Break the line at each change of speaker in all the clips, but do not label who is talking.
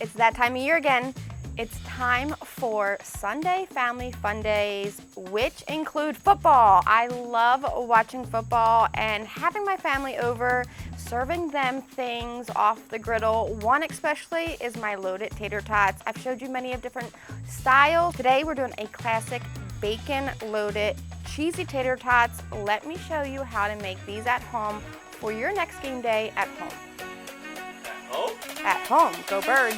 It's that time of year again. It's time for Sunday Family Fun Days, which include football. I love watching football and having my family over, serving them things off the griddle. One especially is my Loaded Tater Tots. I've showed you many of different styles. Today we're doing a classic bacon loaded cheesy tater tots. Let me show you how to make these at home for your next game day at home. At home, go Birds.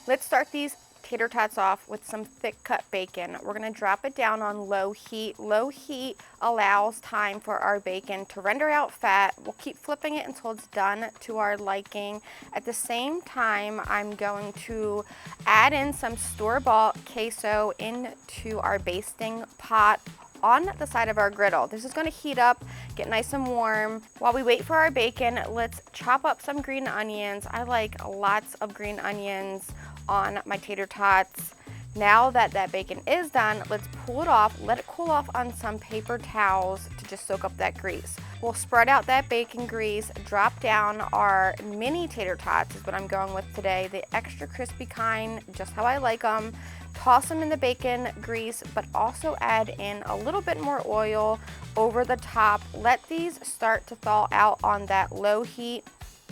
Let's start these tater tots off with some thick cut bacon. We're gonna drop it down on low heat. Low heat allows time for our bacon to render out fat. We'll keep flipping it until it's done to our liking. At the same time, I'm going to add in some store-bought queso into our basting pot on the side of our griddle. This is going to heat up, get nice and warm. While we wait for our bacon, let's chop up some green onions. I like lots of green onions on my tater tots. Now that that bacon is done, let's pull it off, let it cool off on some paper towels to just soak up that grease. We'll spread out that bacon grease, drop down our mini tater tots is what I'm going with today, the extra crispy kind, just how I like them. Toss them in the bacon grease, but also add in a little bit more oil over the top. Let these start to thaw out on that low heat.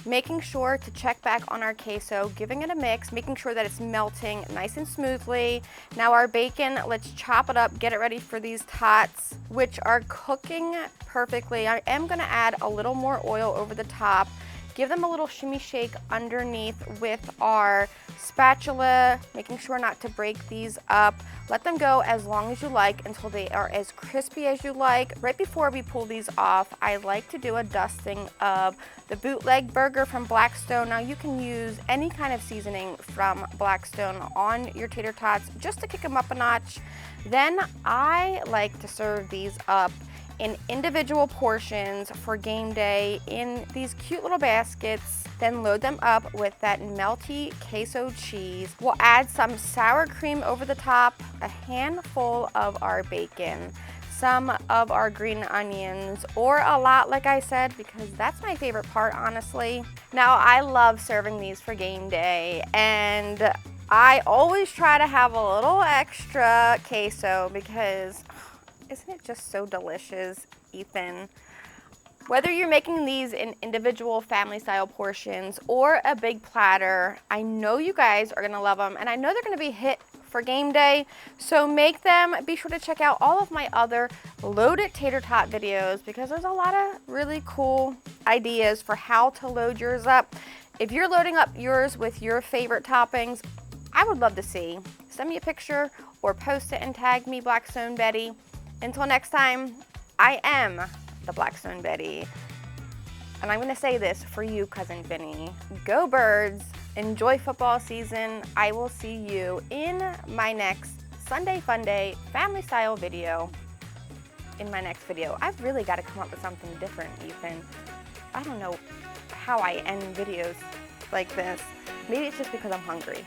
Making sure to check back on our queso, giving it a mix, making sure that it's melting nice and smoothly. Now our bacon, let's chop it up, get it ready for these tots, which are cooking perfectly. I am gonna add a little more oil over the top. Give them a little shimmy shake underneath with our spatula, making sure not to break these up. Let them go as long as you like until they are as crispy as you like. Right before we pull these off, I like to do a dusting of the Bootleg Burger from Blackstone. Now you can use any kind of seasoning from Blackstone on your tater tots just to kick them up a notch. Then I like to serve these up in individual portions for game day in these cute little baskets. Then load them up with that melty queso cheese. We'll add some sour cream over the top, a handful of our bacon, some of our green onions, or a lot like I said, because that's my favorite part, honestly. Now I love serving these for game day, and I always try to have a little extra queso because isn't it just so delicious, Ethan? Whether you're making these in individual family style portions or a big platter, I know you guys are gonna love them, and I know they're gonna be hit for game day, so make them. Be sure to check out all of my other loaded tater tot videos because there's a lot of really cool ideas for how to load yours up. If you're loading up yours with your favorite toppings, I would love to see. Send me a picture or post it and tag me, Blackstone Betty. Until next time, I am the Blackstone Betty. And I'm gonna say this for you, Cousin Vinny. Go Birds, enjoy football season. I will see you in my next Sunday Fun Day family style video in my next video. I've really gotta come up with something different, Ethan. I don't know how I end videos like this. Maybe it's just because I'm hungry.